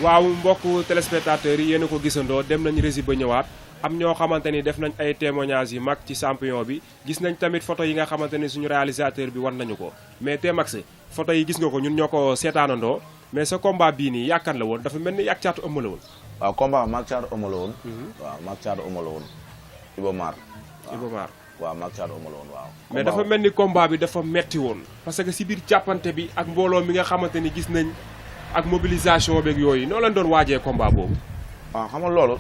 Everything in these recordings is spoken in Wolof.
waaw mbokk téléspectateurs yi yéen a ko gisandoo dem nañ rési ba ñëwaat am ñoo xamante ni def nañ ay témoignages yu mag ci champion bi gis nañ tamit photo yi nga xamante ni suñu réalisateur bi wan nañu ko mais Tmax photo yi gis nga ko ñun ñoo ko seetaanandoo mais sa combat bii nii yaakaar la woon dafa mel ni yàgg caatu ëmb la woon. waaw combat maag caatu ëmb la woon. waaw maag caatu ëmb la woon. Iba Mar. Iba Mar waaw maag caatu ëmb la woon waaw. mais dafa mel ni combat bi dafa metti woon. parce que si biir jàppante bi ak mbooloo mi nga xamante ni gis nañ ak mobilisation beeg yooyu noo leen doon waajee combat boobu. waaw xam nga loolu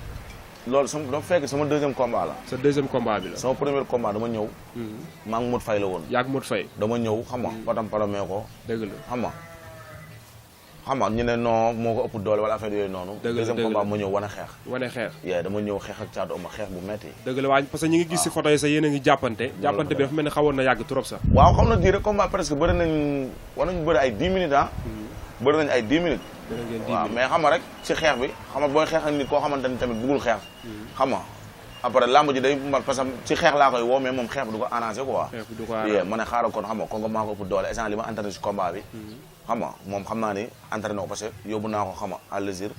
sama dafa fekk sama deuxième combat la. sa deuxième combat bi la. sama premier combat dama ñëw. maa ngi Modou Faye la woon. yaa ngi Modou Faye. dama ñëw xam nga patam patamee ko. dëgg la xam nga ñu ne non moo ko ëpp doole wala affaire yooyu noonu. deuxième combat ma ñëw wane xeex. wane xeex. yee dama ñëw xeex ak caatu ëmb xeex bu metti. dëgg la waaye parce que ñu ngi gis si photo yi sax yéen a ngi jàppante. jàppante bi dafa mel ni xawoon na yàgg trop sax. waaw xam na diire combat presque bëri nañ war nañu bëri ay 10 minutes ah. bëri nañ ay 10 minutes. waaw mais xam nga rek ci xeex bi xam nga booy xeex ak nit koo xamante ni tamit bëggul xeex. xam nga après lamb ji day parce que ci xeex laa koy woo mais moom xeex bi du ko arrangé quoi. xeex bi du ko arrangé ma ne xaaral kon xam nga kon maa ko ëpp doole instant li ma entraîné ci combat bi. xam nga moom xam naa ni entraîné ko parce que yóbbu naa ko xam nga à l'usure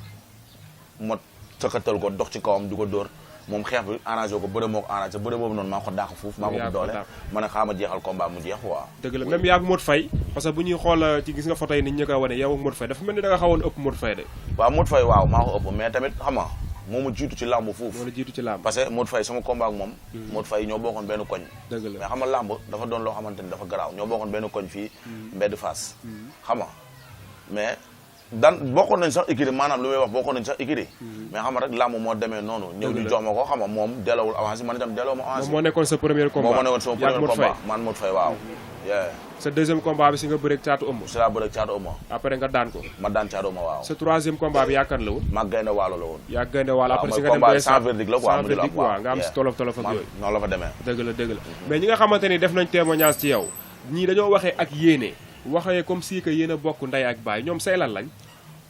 ma sëkkatal ko dox ci kawam du ko dóor moom xeex bi arrangé ko bëre moo ko arrangé bëre boobu noonu maa ko dàq fuuf maa ko ëpp doole ma ne xaaral ma jeexal combat mu jeex quoi. dëgg la même yaa ak Modou Faye parce que bu ñuy xool ci gis nga photo yi nit ñi ko wane yow ak Modou Faye dafa mel ni da nga xawoon ëpp Modou Faye de. waaw Modou Faye waaw maa ko ëpp mais tamit xam nga moo ma jiitu ci làmb fuuf. moo la jiitu ci làmb parce que Modou Faye sama combat ak moom. Modou Faye ñoo bokkoon benn koñ. dëgg la mais xam nga làmb dafa doon loo xamante ni dafa garaaw ñoo bokkoon benn koñ fii. mbedd Fass. xam nga mais bokkoon nañ sax écurie maanaam lu may wax bokkoon nañ sax écurie. mais xam nga rek làmb moo demee noonu. ñëw ñu jox ma ko xam nga moom delloowul avancé man itam delloo ma avancé. moom moo nekkoon sa premier combat moo nekkoon sama premier combat man Modou Faye waaw. sa deuxième combat bi si nga bëreeg caatu ëmb. si laa bëreeg caatu ëmb. après nga daan ko. ma daan caatu ëmb waaw. sa troisième combat bi yaakaar la woon. maa gaynde waalo la woon. yaa gaynde waalo après si nga dem combat sans verdict la quoi. sans verdict quoi nga am si tolof tolof ak yooyu. noonu la fa demee. dëgg la dëgg la mais ñi nga xamante ni def nañ témoignage ci yow ñii dañoo waxee ak yéene waxee comme si que yéen a bokk ndey ak baay ñoom say lan lañ.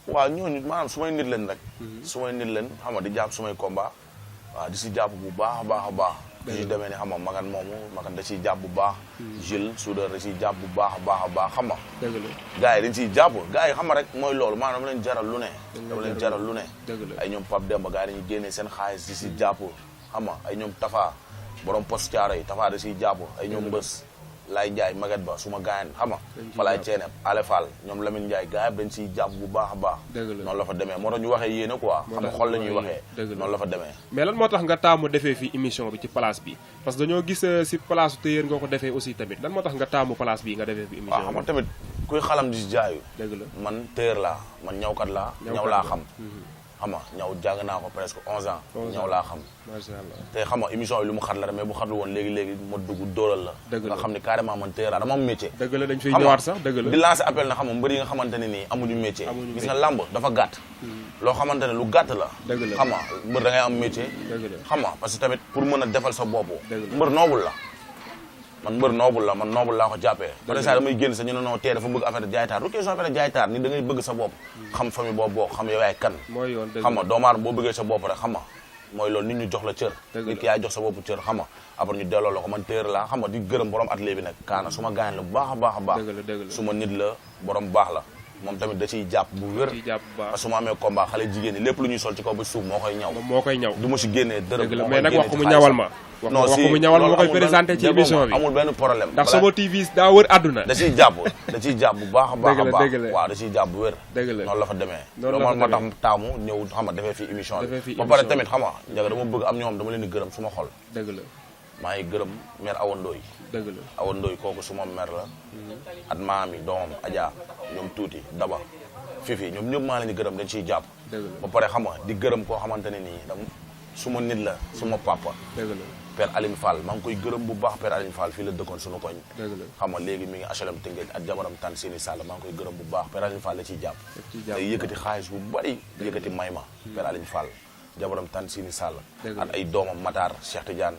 waaw ñooñu maanaam su may nit leen rek. su may nit leen xam nga di jàpp sumay combat waaw di si jàpp bu baax a baax a baax. di si demee ni xam nga magan moomu magan da ciy jàpp bu baax. Gilles soudeur da ciy jàpp bu baax a baax a baax xam nga. dëgg la gars yi dañ ciy jàpp gars yi xam nga rek mooy loolu maanaam dama leen jaral lu ne. dama leen jaral lu ne. dëgg la ay ñoom Pape Demba gars yi dañuy génnee seen xaalis di si jàpp xam nga ay ñoom Tafa borom post caaro yi Tafa da ciy jàpp ay ñoom Mbës Laay Njaay maget ba suma gaayen xam nga Falaay Ceeneb Ale Fall ñoom Lamine Njaay gars yi dañ ciy jàpp bu baax a baax noonu la fa demee moo tax ñu waxee yéene quoi xam nga xol la ñuy waxee noonu la fa demee mais lan moo tax nga taamu defee fi émission bi ci place bi parce que dañoo gis si place téyéer nga ko defee aussi tamit lan moo tax nga taamu place bi nga defee fi émission waaw xam nga tamit kuy xalam di si jaayu dëgg la man téyéer laa man ñawkat laa ñaw laa xam xam nga ñaw jàng naa ko presque 11 ans ñaw laa xam macha allah te xam nga émission yi lu mu xat la mais bu xatlu woon léegi-léegi ma dugg dóoral la nga xam ne carrément man téyéer laa dama am métier dëgg la dañ fiy ñëwaat sax dëgg la di lancer appel na xam nga mbër yi nga xamante ne nii amuñu métier gis nga làmb dafa gàtt loo xamante ne lu gàtt la dëgg la xam nga mbër da ngay am métier dëgg la xam nga parce que tamit pour mën a defal sa bopp mbër noobul la man mbër noobul la man noobul laa ko jàppee par exemple damay génn sa ñu ne non tee dafa bëgg affaire jaay taar du question affaire jaay taar ni da ngay bëgg sa bopp xam famille boobu boo xam yow yaay kan xam nga doomu aadama boo bëggee sa bopp rek xam nga mooy loolu nit ñu jox la cër nit ki yaay jox sa bopp cër xam nga après ñu delloo la ko man téer la xam nga di gërëm borom atelier bi nag kaana su ma gaañ la bu baax a baax a baax su ma nit la borom baax la moom tamit da ciy jàpp bu wér parce que su ma amee combat xale jigéen ñi lépp lu ñuy sol ci kaw ba suuf moo koy ñaw du ma si génnee dërëm mais nag wax ko mu ñawal ma wax ko mu ñawal ma koy présenté ci émission bi amul benn problème ndax Somo TV daa wër àdduna da ciy jàpp bu baax a baax a baax waaw da ciy jàpp bu wér noonu la fa demee loolu moo tax taamu ñëw xam nga defee fi émission bi ba pare tamit xam nga njaga dama bëgg am ñoom dama leen di gërëm su ma xol dëgg la maa ngi gërëm mère Awa Ndoye dëgg la Awa Ndoye kooku suma mère la at maami doomam Adja ñoom tuuti Daba Fifi ñoom ñëpp maa leen di gërëm dañ ciy jàpp ba pare xam nga di gërëm koo xamante ne nii dam suma nit la suma papa dëgg la Père Aline Fall maa ngi koy gërëm bu baax Père Aline Fall fii la dëkkoon suñu koñ xam nga léegi mi ngi HLM Tëngéej ak jabaram Tane Sini Sall maa ngi koy gërëm bu baax Père Aline Fall la ciy jàpp day yëkkati xaalis bu bari yëkkati may ma Père Aline Fall jabaram Tane Sini Sall ak ay doomam Matar Cheikh Tidiane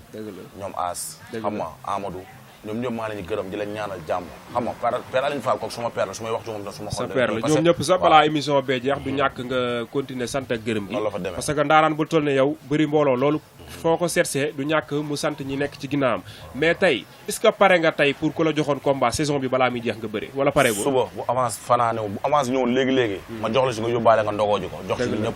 ñoom As xam nga Amadou ñoom ñëpp maa leen di gërëm di leen ñaanal jàmm xam nga père Aline Fall kooku suma père la su may wax ci moom da suma xol sa père la ñoom ñëpp sax balaa émission bee jeex du ñàkk nga continuer sant ak gërëm gi noonu la fa demee parce que ndaaraan bu toll ne yow bëri mbooloo loolu foo ko seetsee du ñàkk mu sant ñi nekk ci ginnaawam mais tey est-ce que pare nga tey pour ku la joxoon combat saison bi balaa muy jeex nga bëri wala pare suba bu avance fanaanew bu avance ñëwoon léegi-léegi ma jox la si nga yóbbaale nga ndogoo ji ko jox si ñëpp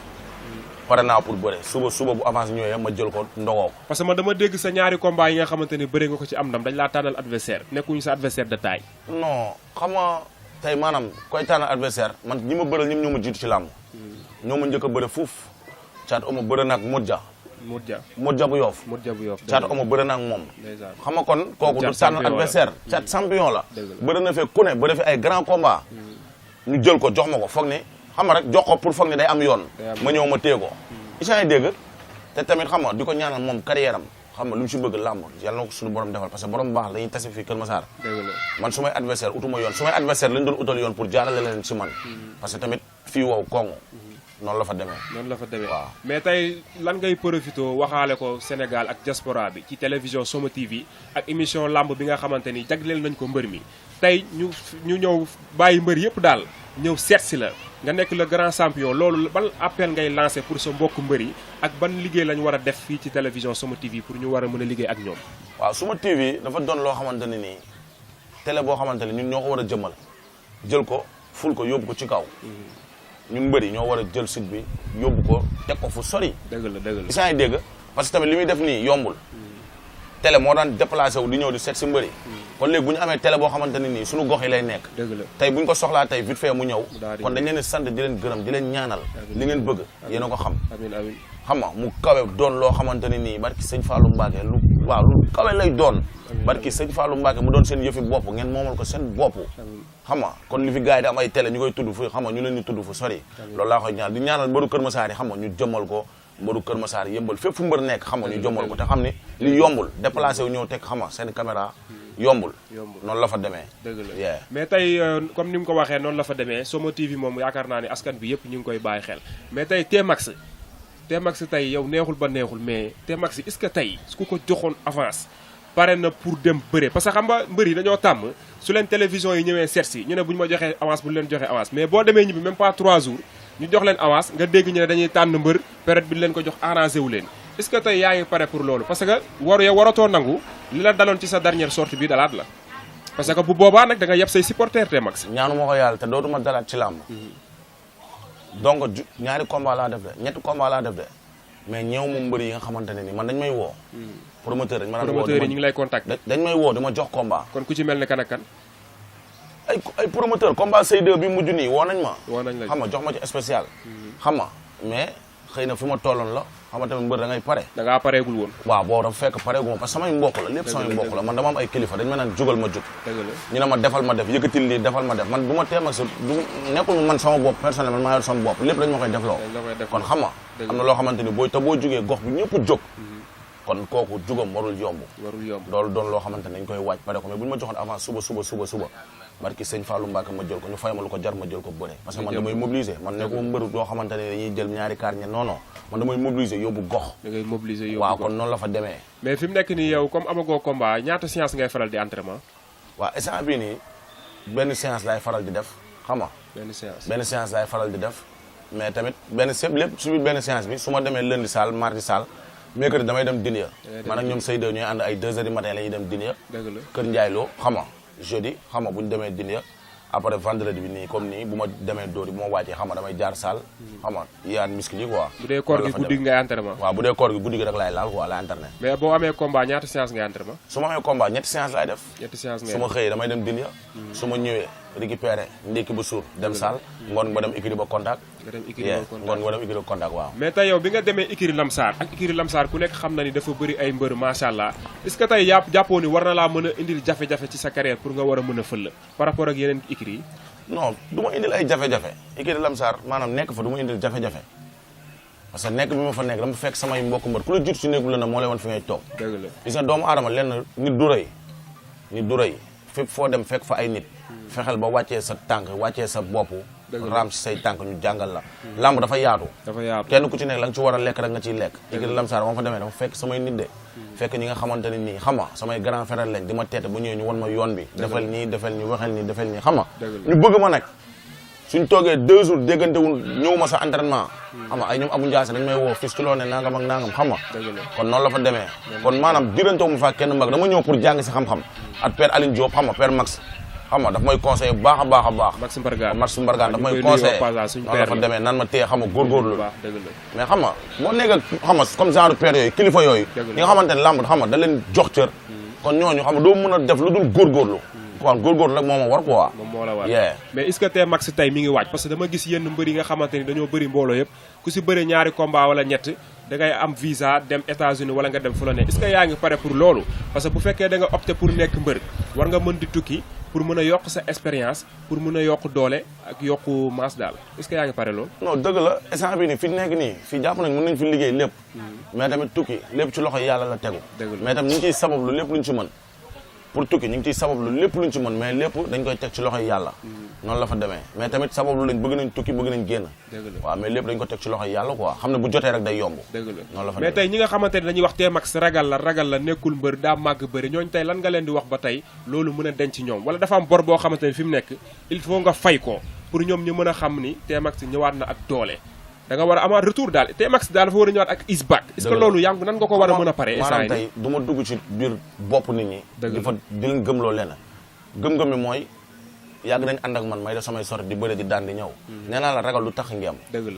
pare naa pour bëre suba bu avance ñëwee ma jël ko ndogoo ko parce que man dama dégg sa ñaari combat yi nga xamante ne bëri nga ko ci am ndam dañ laa tànnal adversaire nekkuñu sa adversaire de taille non xam nga tey maanaam koy tànnal adversaire man ñi ma bëral ñoom ñoo ma jiitu ci làmb ñoo ma njëkk a bëre fuuf caat oma bëre naag Modja bu Yoff caat oma bëre naag moom xam nga kon kooku du tànn adversaire caat champion la bëre na fee ku ne bëre fi ay grand combat ñu jël ko jox ma ko foog ni xam nga rek jox ko pour foog ni day am yoon ma ñëw ma téye ko isaan dégg te tamit xam nga di ko ñaanal moom carrière am xam nga lu mu si bëgg làmb yàlla na ko suñu borom defal parce que borom baax dañuy tase fii Kër Massar man su may adversaire utuma yoon su may adversaire lañ doon utal yoon pour jaarale leen si man parce que tamit fii wow kongo noonu la fa demee waaw mais tey lan ngay profité waxaale ko Sénégal ak diaspora bi ci télévision Soma TV ak émission lamb bi nga xamante ni jagleel nañ ko mbër mi tey ñu ñëw bàyyi mbër yëpp daal ñëw seet si la nga nekk le grand champion loolu ban appel ngay lancé pour sa mbokk mbër yi ak ban liggéey lañ war a def fii ci télévision Soma TV pour ñu war a mën a liggéey ak ñoom waaw Soma TV dafa doon loo xamante ne nii télé boo xamante ne ñun ñoo ko war a jëmal jël ko ful ko yóbbu ko ci kaw ñun mbëri ñoo war a jël site bi yóbbu ko teg ko fu sori. dëgg la isaan yi dégg parce que tamit li muy def nii yombul. télé moo daan déplacé wu di ñëw di seet si mbëri. kon léegi bu ñu amee télé boo xamante ne nii suñu gox yi lay nekk. dëgg la tey bu ñu ko soxlaa tey vite fait mu ñëw. kon dañ leen di sant di leen gërëm di leen ñaanal. li ngeen bëgg yéen a ko xam. amiin xam nga mu kawe doon loo xamante ne nii barki sëñ Fallou Mbacke lu kawe lay doon. barki sëñ Fallou Mbacke mu doon seen yëfi bopp ngeen moomal ko seen bopp. xam nga kon li fi gars yi di am ay télé ñu koy tudd fu xam nga ñu leen ñu tudd fu sori loolu laa koy ñaan di ñaanal mbëru Kër Massar yi xam nga ñu jëmmal ko mbëru Kër Massar yëmbal fépp fu mbër nekk xam nga ñu jëmmal ko te xam ni li yombul déplacé wu ñëw teg xam nga seen caméra yombul noonu la fa demee dëgg la mais tey comme ni mu ko waxee noonu la fa demee Soma TV moom yaakaar naa ne askan bi yëpp ñu ngi koy bàyyi xel mais tey Tmax tey yow neexul ba neexul mais Tmax est-ce que tey su ko joxoon avance pare na pour dem bëre parce que xam nga mbër yi dañoo tàmm su leen télévision yi ñëwee seet si ñu ne bu ñu ma joxee avance bu leen joxee avance mais boo demee ñibbi même pas 3 jours ñu jox leen avance nga dégg ñu ne dañuy tànn mbër période bi leen ko jox arrangé wu leen est-ce que tey yaa ngi pare pour loolu parce que waratoo nangu li la daloon ci sa dernière sortie bi dalaat la parce que bu boobaa nag da nga yeb say supporter Tmax ñaanu ma ko yàlla te dootuma dalaat ci làmb donc ñaari combat laa def de ñetti combat laa def de mais ñëw moom mbër yi nga xamante ne ni man dañ may woo promoteur dañ ma daan woo promoteur yi ñu ngi lay contacter dañ may woo dama jox combat kon ku ci mel ne kan ak kan ay promoteur combat Seydou bi mujj nii woo nañ ma xam nga jox ma ci spécial xam nga mais xëy na fi ma tolloon la xam nga tamit mbër da ngay pare da ngaa pareegul woon waaw boobu dafa fekk pareegu ma parce que samay mbokk la lépp samay mbokk la man dama am ay kilifa dañ ma naan jugal ma jug ñu ne ma defal ma def yëkkatil lii defal ma def man bu ma Tmax du nekkul man sama bopp personnel man maa yor sama bopp lépp dañ ma koy defloo kon xam nga am na loo xamante ni boo jugee gox bi ñëpp jóg kon kooku jugam warul yomb loolu doon loo xamante ne dañ koy waaj pare ko mais bu ñu ma joxoon avance suba barki sëñ Fallou Mbacke ma jël ko ñu fay ma lu ko jar ma jël ko bëre parce que man damay mobiliser man nekkuma mbëru loo xamante ne dañuy jël ñaari kaar ñe non man damay mobiliser yóbbu gox waaw kon noonu la fa demee mais fi mu nekk nii yow comme amagoo combat ñaata séance ngay faral di entraînement waaw instant bii nii benn séance laay faral di def xam nga benn séance laay faral di def mais tamit lépp su biir benn séance bi su ma demee lundi salle mardi salle mercredi damay dem dîner man ak ñoom Seydou ñooy ànd ay 2 heures du matin la ñuy dem dîner kër Ndiaye Lo xam nga jeudi xam nga bu ñu demee dîner après vendredi bi nii comme nii bu ma demee dóori bu ma wàccee xam nga damay jaar salle xam nga yaan muscle yi quoi bu dee koor gi guddi gi ngay entraînement waaw bu dee koor gi guddi gi rek laay laal quoi laay entraîné mais boo amee combat ñaata séance ngay entraînement su ma amee combat ñetti séance laay def su ma xëyee damay dem dîner su ma ñëwee récupéré ndékki ba suur dem salle ngoon ba dem écurie ba contact ngoon ba dem écurie ba contact waaw mais tey yow bi nga demee écurie Lamsar ak écurie Lamsar ku nekk xam na ni dafa bëri ay mbër macha allah est-ce que tey jàppoo ni war na laa mën a indil jafe-jafe ci sa carrière pour nga war a mën a fël par rapport ak yeneen écurie yi non du ma indil ay jafe-jafe écurie Lamsar maanaam nekk fa du ma indil jafe-jafe parce que nekk bi ma fa nekk dama fekk samay mbokk mbër ku la jiitu si néegu la na moo lay woon fi ngay toog gis nga doomu aadama lenn nit du rëy fépp foo dem fekk fa ay nit fexeel ba wàccee sa tànk wàccee sa bopp raam si say tànk ñu jàngal la lamb dafa yaatu kenn ku ci nekk la nga ci war a lekk rek nga ciy lekk écurie Lamsaar moo fa demee dafa fekk samay nit de fekk ñi nga xamante ne nii xam nga samay grand frère lañ di ma teete bu ñëwee ñu wan ma yoon bi defal nii defal nii waxal nii defal nii xam nga ñu bëgg ma nag suñ toogee 2 jours déggantewul ñëw ma sa entraînement xam nga ay ñoom Abou Ndiassé dañ may woo fis ki loo ne nangam ak nangam xam nga kon noonu la fa demee kon maanaam dirantewu ma fa kenn mag dama ñëw pour jàng si xam-xam ak père Aline Diop xam nga père Max xam nga daf may conseillé bu baax a baax a baax Max Mbargane daf may conseillé noonu la fa demee nan ma téye xam nga góorgóorlu mais xam nga boo nekk ak xam nga comme genre père yooyu kilifa yooyu ñi nga xamante ne lamb xam nga da leen jox cër kon ñooñu xam nga doo mën a def lu dul góorgóorlu waaw góorgóorlu rek moo ma war quoi. moom moo la war mais est-ce que T-Max tey mi ngi waaj parce que dama gis yenn mbër yi nga xamante ni dañoo bëri mbooloo yëpp ku si bëri ñaari combat wala ñett da ngay am visa dem États-Unis wala nga dem fu la ne est-ce que yaa ngi pare pour loolu parce que bu fekkee da nga opté pour nekk mbër war nga mën di tukki pour mën a yokk sa expérience pour mën a yokk doole ak yokku masse daal est-ce que yaa ngi pare loolu. non dëgg la instant bii nii fi nekk nii fii jàpp nañ mën nañ fi liggéey lépp mais tamit tukki lépp ci loxo yàlla la tegu mais tamit ñu ngi ciy sabablu lépp luñ ci mën pour tukki ñu ngi ciy sabablu lépp luñ ci mën mais lépp dañ koy teg ci loxoy yàlla noonu la fa demee mais tamit sabablu lañ bëgg nañ tukki bëgg nañ génn waaw mais lépp dañ ko teg ci loxoy yàlla quoi xam ne bu jotee rek day yomb noonu la fa mais tey ñi nga xamante ne dañuy wax T-Max ragal la nekkul mbër daa màgg bëri ñooñu tey lan nga leen di wax ba tey loolu mën a denc ci ñoom wala dafa am bor boo xamante ne fi mu nekk il faut nga fay ko pour ñoom ñu mën a xam ni T-Max ñëwaat na ak doole da nga war a amaat retour daal T-Max daal dafa war a ñëwaat ak is back est-ce que loolu yaa nan nga ko war a mën a pare maanaam tey du ma dugg ci biir bopp nit ñi di fa di leen gëmloo leen gëm-gëm mi mooy yàgg nañ ànd ak man may def samay sorti di bëre di daan di ñëw nee naa la ragal du tax ngeem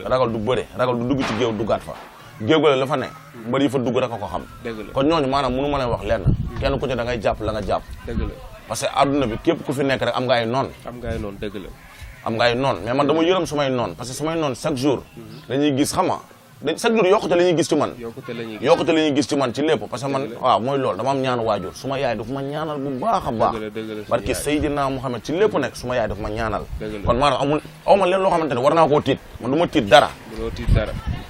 ragal du bëre ragal du dugg ci géew duggaat fa géew gale la fa ne mbër yi fa dugg rek a ko xam kon ñooñu maanaam mënu ma leen wax lenn kenn ku ci da ngay jàpp la nga jàpp parce que adduna bi képp ku fi nekk rek am nga ay noon dëgg la am nga ay noon mais man dama yërëm sumay noon parce que sumay noon chaque jour dañuy gis xama chaque jour yokkute la ñuy gis ci man yokkute la ñuy gis ci man ci lépp parce que man waaw mooy loolu dama am ñaanu waajur suma yaay daf ma ñaanal bu baax a baax barki Seydina Mouhamed ci lépp nekk suma yaay daf ma ñaanal kon maanaam amul aw ma leen loo xamante ne war naa koo tiit man du ma tiit dara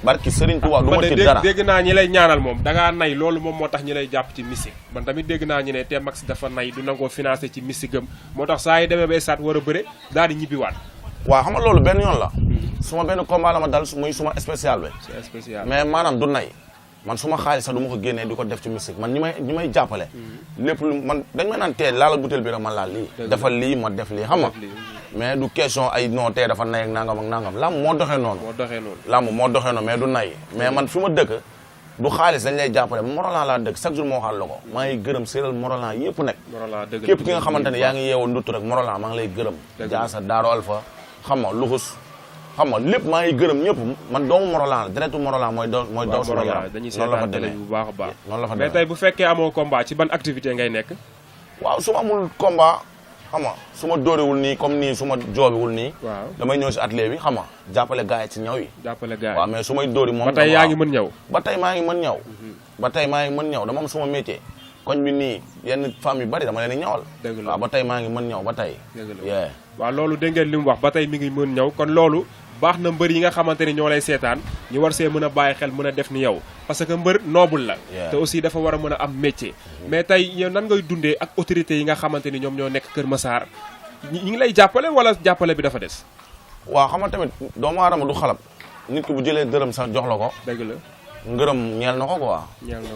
barki Serigne Touba du ma tiit dara dégg naa ñi lay ñaanal moom da ngaa nay loolu moom moo tax ñi lay jàpp ci mystique man tamit dégg naa ñu ne T-Max dafa nay du nangoo financé ci mystique am moo tax saa yi demee bay saat war a bëre daal di ñibbiwaat waaw xam nga loolu benn yoon la suma benn combat la ma dal muy suma spécial bi mais maanaam du nay man suma xaalis sax du ma ko génnee di ko def ci musique man ñi may jàppale lépp lu man dañ may naan tee laala butéel bi rek man laal lii defal lii ma def lii xam nga mais du question ay non tee dafa nay ak nangam ak nangam lamb moo doxee noonu lamb moo doxee noonu mais du nay mais man fi ma dëkk du xaalis dañ lay jàppale Morolan laa dëkk chaque jour moo waxal la ko maa ngi gërëm séeral Morolan yëpp nekk képp ki nga xamante ne yaa ngi yeewoo nduttu rek Morolan maa ngi lay gërëm jaasa Daaro Alpha xam nga luxus xam nga lépp maa ngi gërëm ñëpp man doomu Morolan la deretu Morolan mooy daw sama yaram noonu la fa demee bu baax a baax noonu la fa demee mais tey bu fekkee amoo combat ci ban activité ngay nekk waaw su ma amul combat xam nga su ma dóorewul nii comme nii su ma joobiwul nii damay ñëw si atelier bi xam nga jàppale gars yi ci ñaw yi waaw mais su may dóori moom ba tey yaa ngi mën ñëw ba tey maa ngi mën ñëw ba tey maa ngi mën ñëw dama am suma métier koñ bi nii yenn femmes yu bari dama leen di ñawal waaw ba tey maa ngi mën ñëw ba tey waaw loolu dégg ngeen li mu wax ba tey mi ngi mën ñëw kon loolu baax na mbër yi nga xamante ni ñoo lay seetaan ñu war see mën a bàyyi xel mën a def ni yow parce que mbër noble la te aussi dafa war a mën a am métier mais tey yow nan ngay dundee ak autorités yi nga xamante ni ñoom ñoo nekk Kër Massar ñi ngi lay jàppale wala jàppale bi dafa des waaw xam nga tamit doomu aadama du xalab nit ki bu jëlee dërëm sax jox la ko dëgg la ngërëm ñeel na ko quoi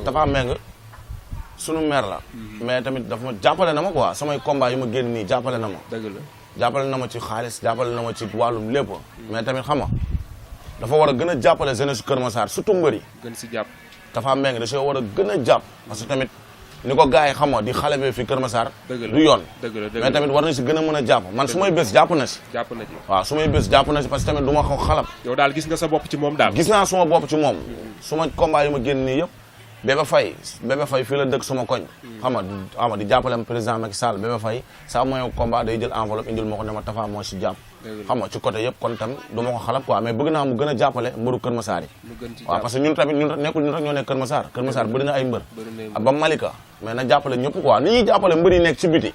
dafa meng sunu mère la mais tamit dafa ma jàppale na ma quoi samay combat yu ma génn nii jàppale na ma dëgg la jàppale na ma ci xaalis jàppale na ma ci wàllum lépp mais tamit xam nga dafa war a gën a jàppale jeunesse Kër Massar surtout mbëri gën si jàpp dafa meng da see war a gën a jàpp parce que tamit ni ko gars yi xam nga di xale bee fi Kër Massar du yoon mais tamit war na si gën a mën a jàpp man su may bés jàpp na si waaw su may bés jàpp na si parce que tamit du ma ko xalab yow daal gis nga sa bopp ci moom daal gis naa suma bopp ci moom suma combat yu ma génn nii yëpp Bébé Faye fii la dëkk suma koñ xam nga di jàppale président Macky Sall Bébé Faye saa mooy combat day jël enveloppe indil ma ko ne ma Tafa moo si jàpp xam nga ci côté yëpp kon tam du ma ko xalab quoi mais bëgg naa mu gën a jàppale mbëru Kër Massar yi waaw parce que ñun tamit nekkul ñun rek ñoo nekk Kër Massar bëri na ay mbër ba Malika mais na jàppale ñëpp quoi ni ñuy jàppale mbër yi nekk ci biti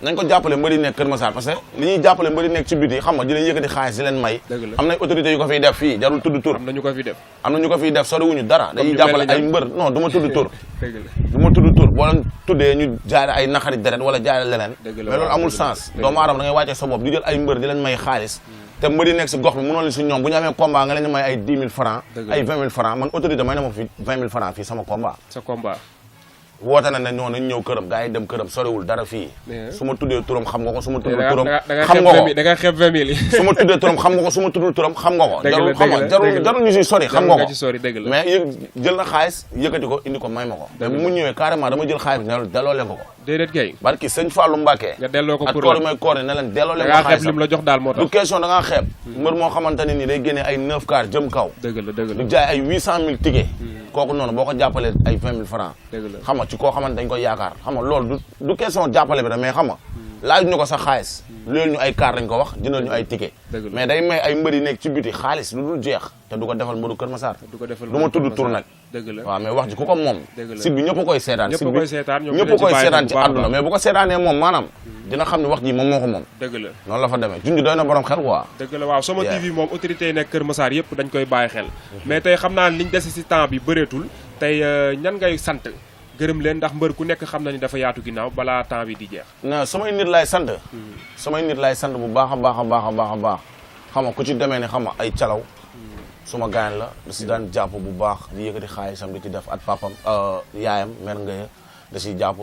nañ ko jàppale mbëri nekk Kër Massar parce que li ñuy jàppale mbëri nekk ci biti xam nga di leen yëkkati xaalis di leen may am na autorités yu ko fiy def fii jarul tudd tur am na ñu ko fiy def soriwuñu dara dañuy jàppale ay mbër non du ma tudd tur du ma tudd tur boo leen tuddee ñu jaare ay naqari deret wala jaare leneen mais loolu amul sens doomu aadama da ngay wàccee sa bopp di jël ay mbër di leen may xaalis te mbëri nekk si gox bi mënoo leen si ñoom bu ñu amee combat nga leen may ay 10 000 francs ay 20 000 francs man autorité may na ma fi 20 000 francs fii sama combat sa combat woote na ne ñoo nañ ñëw këram gars yi dem këram soriwul dara fii su ma tuddee turam xam nga ko su ma tuddul turam xam nga ko da nga xeeb 20 000 yi su ma tuddee turam xam nga ko su ma tuddul turam xam nga ko jarul ñu si sori xam nga ko mais jël na xaalis yëkkati ko indi ko may ma ko mais bu mu ñëwee carrément dama jël xaalis bi delloo leen ko déedéet gay barki sëñ Fallou Mbacké nga delloo ko ak koor may koor ne leen delloo leen ko xaalis lim la jox daal moo tax du question da ngaa xeeb mbër moo xamante ne nii day génnee ay 9 car jëm kaw du jaay ay 800 000 tickets kooku noonu boo ko jàppalee ay 20 000 francs xam nga ci koo xamante dañ koy yaakaar xam nga loolu du question jàppale bi rek mais xam nga laaj ñu ko sax xaalis loolu ñu ay car dañ ko wax jëndal ñu ay ticket mais day may ay mbër yi nekk ci biti xaalis lu dul jeex te du ko defal mbëru Kër Massar du ma tudd tur nag waaw mais wax ji ku ko moom site bi ñëpp a koy seetaan site bi ñëpp a koy seetaan ci àdduna mais bu ko seetaanee moom maanaam dina xam ne wax ji moom moo ko moom dëgg la noonu la fa demee junj doy na borom xel quoi dëgg la waaw Soma TV moom autorité yi nekk Kër Massar yëpp dañ koy bàyyi xel mais tey xam naa liñ dese si temps bi bëreetul tey ñan ngay sant gërëm leen ndax mbër ku nekk xam na ni dafa yaatu ginnaaw balaa temps bi di jeex non samay nit laay sant samay nit laay sant bu baax a baax a baax a baax a baax xam nga ku ci demee ne xam nga ay calaw suma gaañ la da si daan jàpp bu baax di yëkkati xaalisam di ci def at papam yaayam mer ngaye da siy jàpp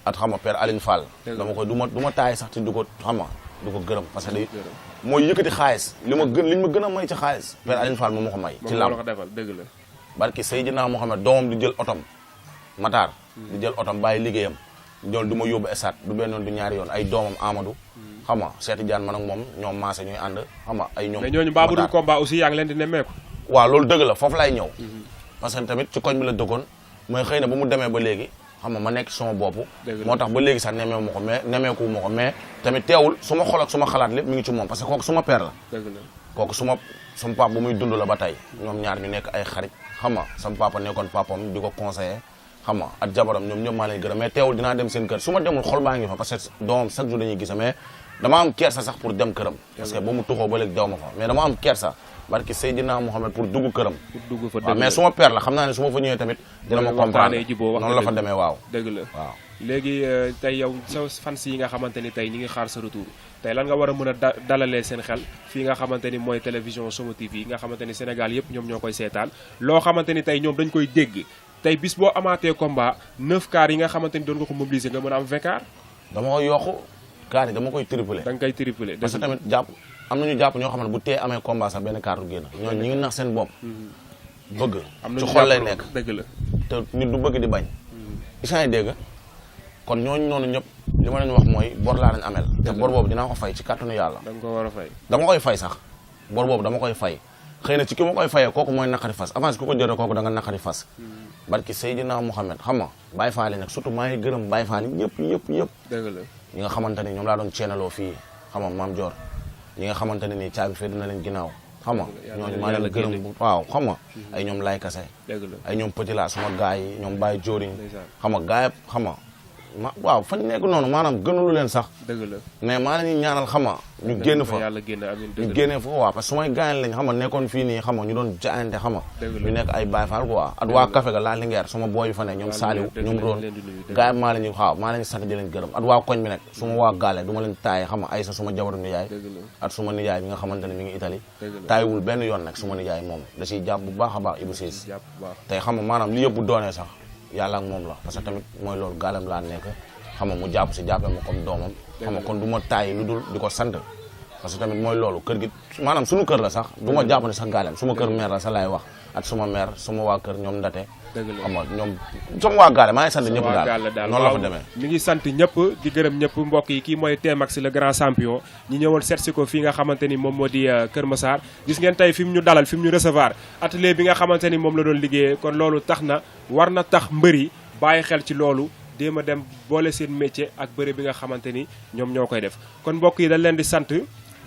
at xam nga père Aline Fall dama koy du ma taay sax ci du ko xam nga du ko gërëm parce que mooy yëkkati xaalis li ma gën a may ci xaalis père Aline Fall moom ma ko may ci làmb dëgg la barki Seydina Mohamed doomam di jël otom Matar di jël otom bàyyi liggéeyam ñoom du ma yóbbu esat du benn yoon du ñaari yoon ay doomam Amadou xam nga Seeti Jaan man ak moom ñoom maase ñooy ànd xam nga ay ñoom mais ñooñu baa budul combat aussi yaa ngi leen di nemmeeku waaw loolu dëgg la foofu lay ñëw parce que tamit ci koñ bi la dëkkoon mooy xëy na bu mu demee ba léegi xam nga ma nekk sama bopp moo tax ba léegi sax nemeewu ma ko mais nemeeku ma ko mais tamit teewul su ma xol ak su ma xalaat lépp mi ngi ci moom parce que kooku suma père la kooku suma papa bu muy dund la ba tey ñoom ñaar ñu nekk ay xarit xam nga sama papa nekkoon papam di ko conseiller xam nga ak jabaram ñoom ñëpp maa leen gërëm mais teewul dinaa dem seen kër su ma demul xol baa ngi fa parce que doomam chaque jour dañuy gis mais dama am kersa sax pour dem këram parce que ba mu tuxoo ba léegi daw ma fa mais dama am kersa barki Seydina Mohamed pour dugg këram waaw mais suma père la xam naa ne su ma fa ñëwee tamit dina ma comprendre noonu la fa demee waaw dëgg la waaw léegi tey yow sa fans yi nga xamante ni tey ñi ngi xaar sa retour tey lan nga war a mën a dalalee seen xel fii nga xamante ni mooy télévision Soma TV nga xamante ni Sénégal yëpp ñoom ñoo koy seetaan loo xamante ni tey ñoom dañ koy dégg tey bis boo amaatee combat 9 car yi nga xamante ni doon nga ko mobiliser nga mën a am 20 car dama koy yokku car yi dama koy tripler da nga koy tripler parce que tamit jàpp am nañu jàpp ñoo xam ne bu tee amee combat sax benn car du génn ñooñu ñi ngi nax seen bopp bëgg ci xol lay nekk dëgg la te nit du bëgg di bañ isant yi dégg kon ñooñu noonu ñëpp li ma leen wax mooy bor laa leen amel te bor boobu dinaa ko fay ci kàttanu yàlla da nga ko war a fay dama koy fay sax bor boobu dama koy fay xëy na ci ki ma koy fayee kooku mooy naqari fas avance ku ko jëlee kooku da nga naqari fas barki Seydina Mohamed xam nga Baye Fall nag surtout maa ngi gërëm Baye Fall ñëpp dëgg la ñi nga xamante ni ñoom laa doon ceenaloo fii xam nga Maam Dior ñi nga xamante ne nii caabi fee dina leen ginnaaw xam nga ñooñu maa leen gërëm bu waaw xam nga ay ñoom lay kase ay ñoom petit la suma gars yi ñoom Baye Dioriñ xam nga gars yi xam nga waaw fañ nekk noonu maanaam gënalu leen sax dëgg la mais maa leen ñi ñaanal xam nga ñu génn fa ñu génnee fa waaw parce que su may gaañ lañ xam nga nekkoon fii nii xam nga ñu doon jaayante xam nga ñu nekk ay Baye Fall quoi at waa café ga laa Linguère suma booy yu fa ne ñoom Saliou ñoom roon gars yi maa leen ñu waaw maa leen sant di leen gërëm at waa koñ bi nekk suma waa gaale du ma leen taaye xam nga ay sa suma jabaru nijaay at suma nijaay bi nga xamante ne mi ngi Italie taayiwul benn yoon nag suma nijaay moom da ciy jàpp bu baax a baax Ibou Ciss tey xam nga maanaam li yëpp bu doonee sax yàlla ak moom la parce que tamit mooy loolu gaalem laa nekk xam nga mu jàpp si jàppee ma comme doomam xam nga kon du ma tàyyi lu dul di ko sant parce que tamit mooy loolu kër gi maanaam suñu kër la sax du ma jàpp ne sax gaalem suma kër mère la sax laay wax ak suma mère suma waa kër ñoom ndate xam nga ñoom sama waa gaale maa ngi sant ñëpp daal noonu la fa demee mi ngi sant ñëpp di gërëm ñëpp mbokk yi kii mooy Tmax le grand champion ñi ñëwoon seet si ko fii nga xamante ni moom moo di Kër Massar gis ngeen tey fi mu ñu dalal fi mu ñu recevoir atelier bi nga xamante ni moom la doon liggéeyee kon loolu tax na war na tax mbëri bàyyi xel ci loolu déem a dem boole seen métier ak bëre bi nga xamante ni ñoom ñoo koy def kon mbokk yi dañ leen di sant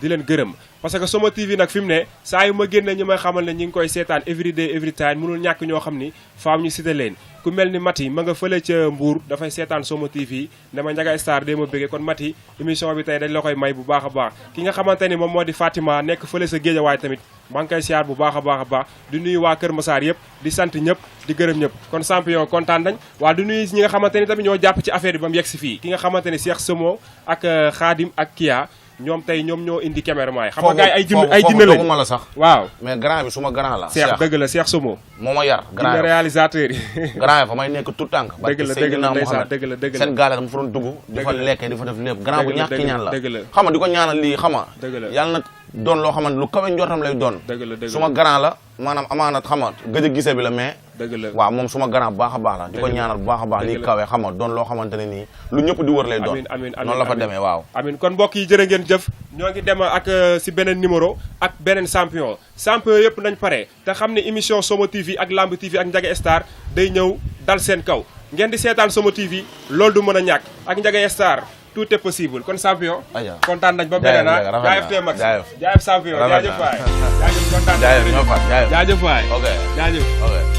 di leen gërëm parce que Soma TV nag fi mu ne saa yu ma génne ñi may xamal ne ñi ngi koy seetaan every day every time mënul ñàkk ñoo xam ni faam ñu cité leen ku mel ni Mati ma nga fële ca Mbour dafay seetaan Soma TV ne ma Ndiaga Star dee ma bëggee kon Mati émission bi tey dañ la koy may bu baax a baax ki nga xamante ni moom moo di Fatima nekk fële sa Géejawaay tamit maa ngi koy siyaar bu baax a baax a baax di nuyu waa Kër Massar yëpp di sant ñëpp di gërëm ñëpp kon champion kontaan nañ waa di nuyu ñi nga xamante ni tamit ñoo jàpp ci affaire bi ba mu yegg si fii ki nga xamante ni Cheikh Somo ak Khadim ak Kia ñoom tey ñoom ñoo indi caméraman yi xam nga gars yi ay jinne lañ ma la sax waaw mais grand bi suma grand la Cheikh dëgg la Cheikh Somo moo ma yar jinne réalisateur yi grand yi fa may nekk tout tànk dëgg la ndeysaan dëgg la seen gaale dama fa doon dugg di fa lekkee di fa def lépp grand bu ñàkk ki ñaan la dëgg la xam nga di ko ñaanal lii xam nga dëgg la yàlla na doon loo xamante lu kawe njortam lay doon dëgg suma grand la maanaam amaana xam nga gëj a gisee bi la mais dëgg la waaw moom suma grand bu baax a baax la di ko ñaanal bu baax a baax lii kawe xam nga doon loo xamante ne nii lu ñëpp di wër lay doon amiin noonu la fa demee waaw amiin kon mbokk yi jërë ngeen jëf ñoo ngi dem ak si beneen numéro ak beneen champion yëpp nañ pare te xam ne émission Somo TV ak Lamb TV ak Ndiaga Star day ñëw dal seen kaw ngeen di seetaan Somo TV loolu du mën a ñàkk ak Ndiaga Star tout est possible kon champion kontaan nañ ba beneen jaayef te max jaayef champion jaajëf waay jaajëf kontaan nañ jaajëf waay ok jaajëf